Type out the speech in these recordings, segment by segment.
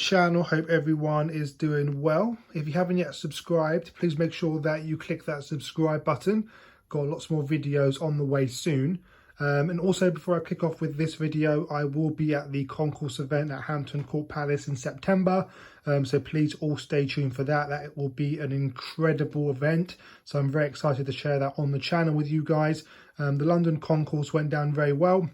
channel. Hope everyone is doing well. If you haven't yet subscribed, please make sure that you click that subscribe button. Got lots more videos on the way soon. And also, before I kick off with this video, I will be at the concourse event at Hampton Court Palace in September. So please all stay tuned for that. That will be an incredible event. So I'm very excited to share that on the channel with you guys. The London concourse went down very well.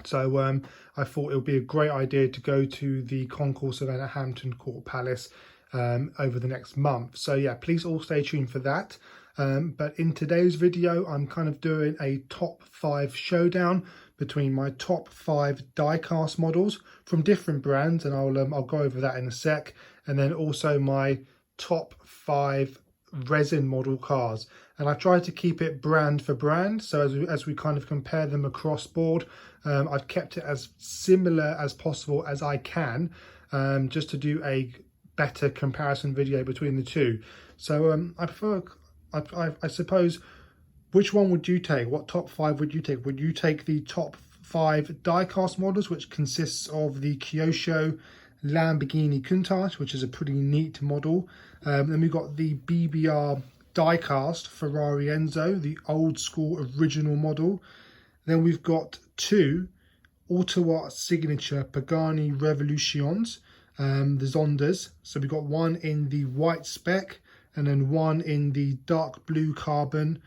So I thought it would be a great idea to go to the concourse event at Hampton Court Palace over the next month. So yeah, please all stay tuned for that. But in today's video, I'm kind of doing a top 5 showdown between my top 5 diecast models from different brands, and I'll go over that in a sec. And then also my top 5 resin model cars, and I tried to keep it brand for brand. So as we kind of compare them across board, I've kept it as similar as possible as I can, just to do a better comparison video between the two. So I suppose, which one would you take? What top 5 would you take? Would you take the top 5 diecast models, which consists of the Kyosho Lamborghini Countach, which is a pretty neat model. Then we've got the BBR diecast Ferrari Enzo, the old school original model. Then we've got 2 Auto Art signature Pagani Revolutions, the Zondas. So we've got one in the white spec, and then one in the dark blue carbon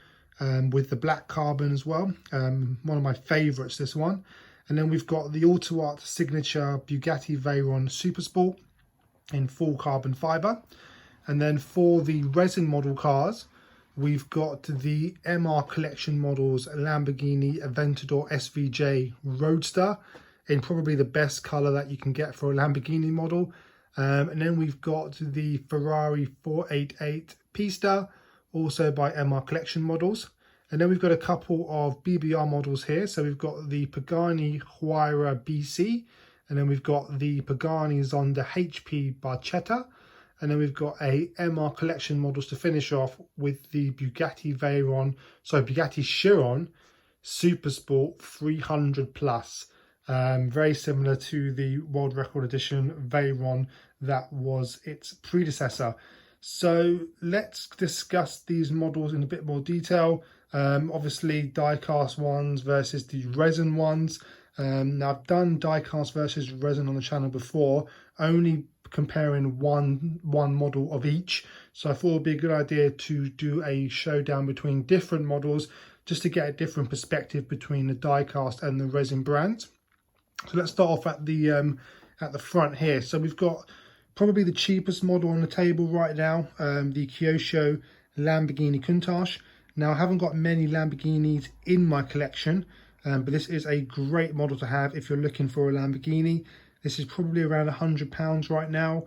with the black carbon as well. One of my favourites, this one. And then we've got the Auto Art signature Bugatti Veyron Supersport in full carbon fibre. And then for the resin model cars, we've got the MR collection models Lamborghini Aventador SVJ Roadster in probably the best colour that you can get for a Lamborghini model. And then we've got the Ferrari 488 Pista, also by MR Collection models. And then we've got a couple of BBR models here. So we've got the Pagani Huayra BC, and then we've got the Pagani Zonda HP Barchetta. And then we've got a MR Collection models to finish off with the Bugatti Chiron Supersport 300 Plus. Very similar to the World Record Edition Veyron that was its predecessor. So let's discuss these models in a bit more detail. Obviously diecast ones versus the resin ones. Now I've done diecast versus resin on the channel before, only comparing one model of each. So I thought it would be a good idea to do a showdown between different models, just to get a different perspective between the diecast and the resin brands. So let's start off at the front here. So we've got probably the cheapest model on the table right now, the Kyosho Lamborghini Countach. Now I haven't got many Lamborghinis in my collection, but this is a great model to have if you're looking for a Lamborghini. This is probably around £100 right now,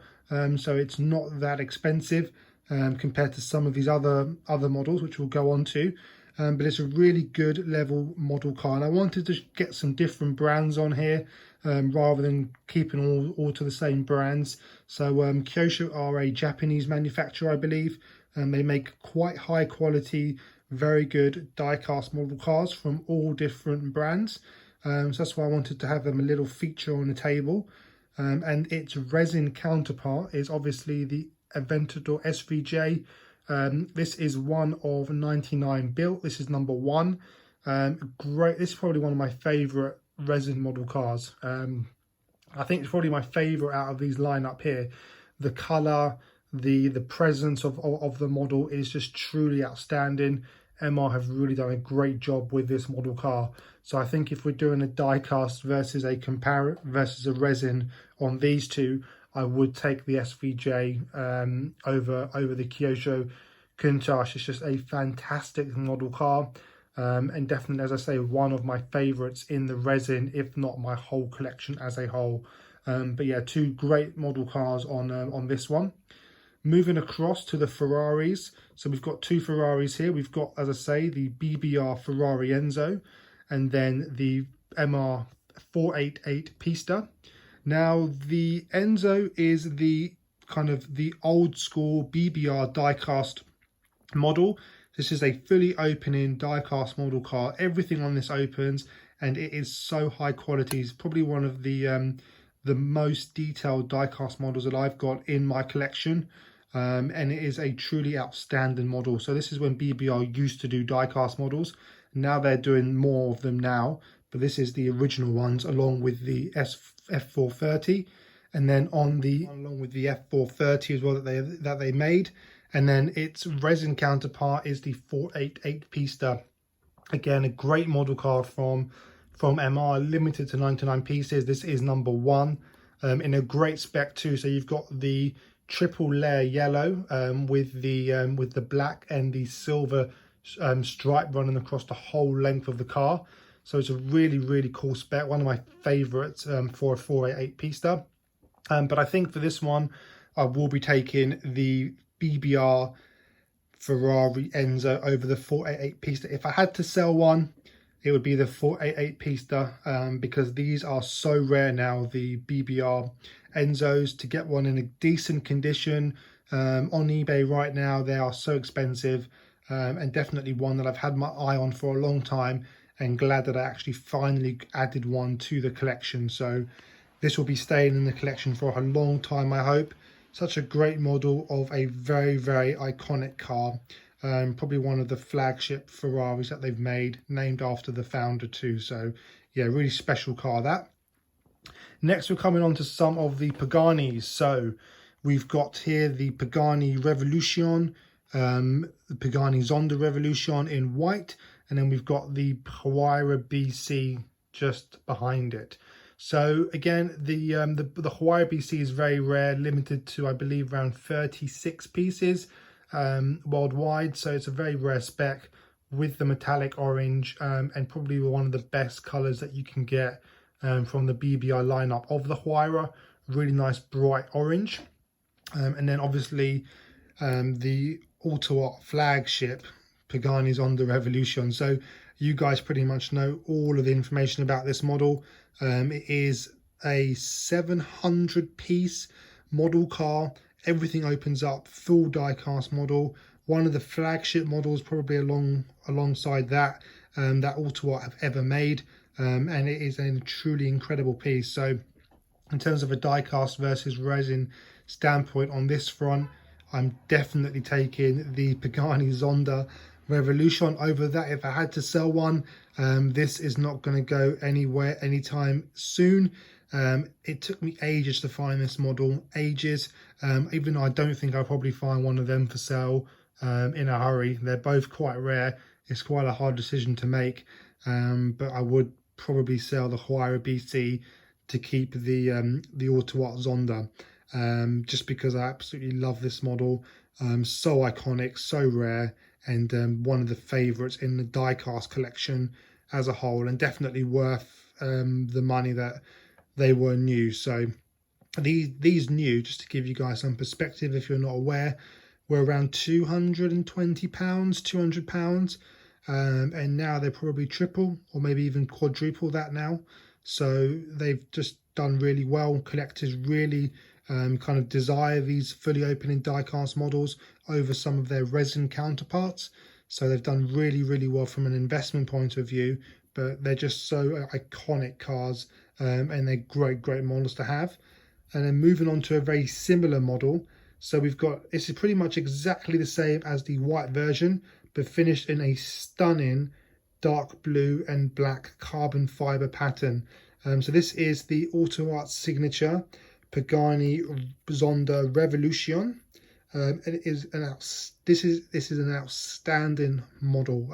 so it's not that expensive compared to some of these other models, which we'll go on to. But it's a really good level model car, and I wanted to get some different brands on here rather than keeping all to the same brands. So Kyosho are a Japanese manufacturer, I believe, and they make quite high quality, very good die-cast model cars from all different brands. So that's why I wanted to have them a little feature on the table. And its resin counterpart is obviously the Aventador SVJ. This is one of 99 built. This is number 1. Great. This is probably one of my favourite resin model cars. I think it's probably my favourite out of these lineup here. The colour, the presence of the model is just truly outstanding. MR have really done a great job with this model car. So I think if we're doing a diecast versus a resin on these two, I would take the SVJ over the Kyosho Countach. It's just a fantastic model car, and definitely, as I say, one of my favourites in the resin, if not my whole collection as a whole. But yeah, 2 great model cars on this one. Moving across to the Ferraris, so we've got 2 Ferraris here. We've got, as I say, the BBR Ferrari Enzo, and then the MR 488 Pista. Now the Enzo is the kind of the old school BBR diecast model. This is a fully opening diecast model car. Everything on this opens, and it is so high quality. It's probably one of the the most detailed diecast models that I've got in my collection. And it is a truly outstanding model. So this is when BBR used to do diecast models. Now they're doing more of them now, but this is the original ones along with the F430, and then along with the F430 as well that they made, and then its resin counterpart is the 488 Pista. Again, a great model card from MR, limited to 99 pieces. This is number 1 in a great spec too. So you've got the triple layer yellow with the black and the silver stripe running across the whole length of the car. So it's a really cool spec, one of my favorites for a 488 Pista. But I think for this one I will be taking the BBR Ferrari Enzo over the 488 Pista. If I had to sell one, it would be the 488 Pista, because these are so rare now, the BBR Enzos. To get one in a decent condition on eBay right now, they are so expensive, and definitely one that I've had my eye on for a long time, and glad that I actually finally added one to the collection. So this will be staying in the collection for a long time, I hope. Such a great model of a very iconic car. Probably one of the flagship Ferraris that they've made, named after the founder too. So yeah, really special car that. Next, we're coming on to some of the Paganis. So we've got here the Pagani Revolution, the Pagani Zonda Revolution in white, and then we've got the Huayra BC just behind it. So again, the Huayra BC is very rare, limited to I believe around 36 pieces worldwide. So it's a very rare spec with the metallic orange, and probably one of the best colors that you can get from the BBR lineup of the Huayra. Really nice bright orange, and then obviously the Auto Art flagship Pagani's on the Revolution. So you guys pretty much know all of the information about this model. It is a 700 piece model car. Everything opens up, full die-cast model. One of the flagship models, probably alongside that that Auto Art have ever made, and it is a truly incredible piece. So in terms of a die-cast versus resin standpoint on this front, I'm definitely taking the Pagani Zonda Revolution over that if I had to sell one. This is not going to go anywhere anytime soon. It took me ages to find this model, ages, even though I don't think I'll probably find one of them for sale in a hurry. They're both quite rare. It's quite a hard decision to make, but I would probably sell the Huayra BC to keep the Auto Art Zonda, just because I absolutely love this model. So iconic, so rare, and one of the favorites in the diecast collection as a whole, and definitely worth the money that they were new. So these new, just to give you guys some perspective if you're not aware, were around £220, £200, and now they're probably triple or maybe even quadruple that now. So they've just done really well. Collectors really kind of desire these fully opening diecast models over some of their resin counterparts. So they've done really well from an investment point of view, but they're just so iconic cars, and they're great models to have. And then moving on to a very similar model. So we've got, this is pretty much exactly the same as the white version, but finished in a stunning dark blue and black carbon fiber pattern. So this is the Auto Art signature Pagani Zonda Revolution. And it is this is an outstanding model,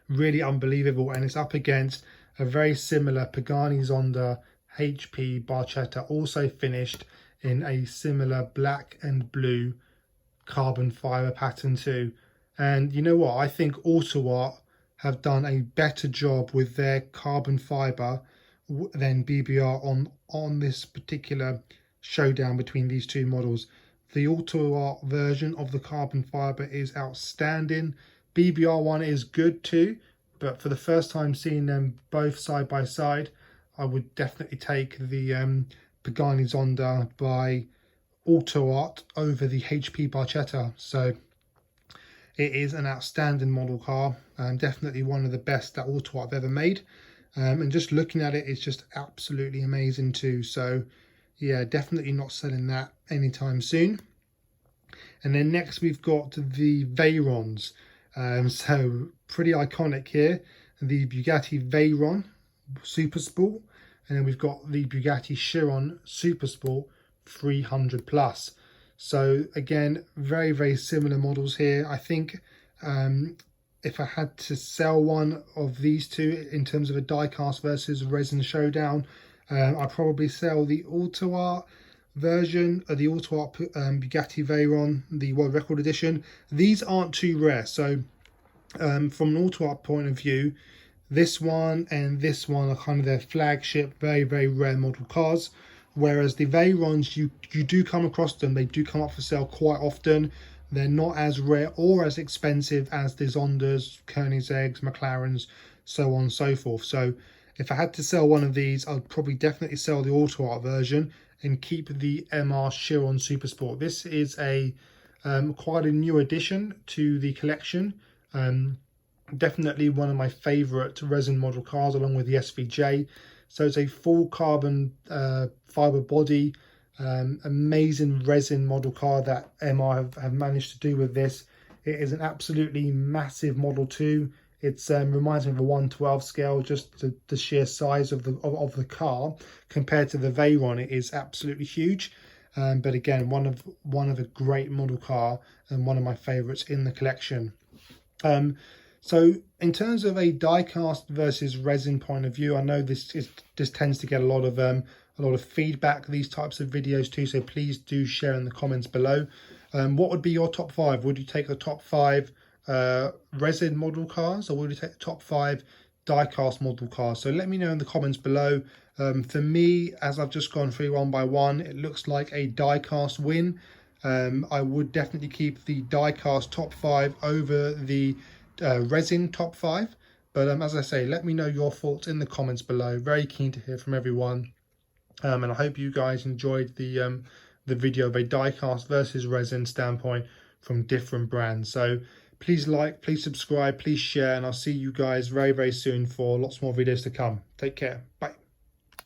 really unbelievable, and it's up against a very similar Pagani Zonda HP Barchetta, also finished in a similar black and blue carbon fiber pattern too. And you know what, I think Auto Art have done a better job with their carbon fiber than BBR on this particular showdown between these two models. The Auto Art version of the carbon fiber is outstanding. BBR one is good too, but for the first time seeing them both side by side, I would definitely take the Pagani Zonda by Auto Art over the HP Barchetta. So it is an outstanding model car, definitely one of the best that Auto Art have ever made. and just looking at it, it's just absolutely amazing too. So yeah, definitely not selling that anytime soon. And then next we've got the Veyrons. So pretty iconic here, the Bugatti Veyron Super Sport, and then we've got the Bugatti Chiron Super Sport 300 plus. So again, very similar models here. I think if I had to sell one of these two in terms of a diecast versus resin showdown, I'd probably sell the Auto Art version of the Auto Art Bugatti Veyron, the World Record Edition. These aren't too rare, so from an Auto Art point of view, this one and this one are kind of their flagship, very rare model cars. Whereas the Veyrons, you do come across them, they do come up for sale quite often. They're not as rare or as expensive as the Zondas, Koenigseggs, McLarens, so on and so forth. So if I had to sell one of these, I'd probably definitely sell the Auto Art version and keep the MR Chiron Super Sport. This is a quite a new addition to the collection. Definitely one of my favourite resin model cars, along with the SVJ. So it's a full carbon fibre body, amazing resin model car that MR have managed to do with this. It is an absolutely massive Model 2. It reminds me of a 1/12 scale, just the sheer size of the car compared to the Veyron. It is absolutely huge. But again, one of a great model car and one of my favourites in the collection. So in terms of a diecast versus resin point of view, I know this tends to get a lot of feedback, these types of videos too. So please do share in the comments below. What would be your top 5? Would you take the top 5 resin model cars, or would you take the top 5 diecast model cars? So let me know in the comments below. For me, as I've just gone through one by one, it looks like a diecast win. I would definitely keep the diecast top 5 over the resin top 5. But as I say, let me know your thoughts in the comments below. Very keen to hear from everyone. And I hope you guys enjoyed the video of a diecast versus resin standpoint from different brands. So please like, please subscribe, please share, and I'll see you guys very soon for lots more videos to come. Take care. Bye.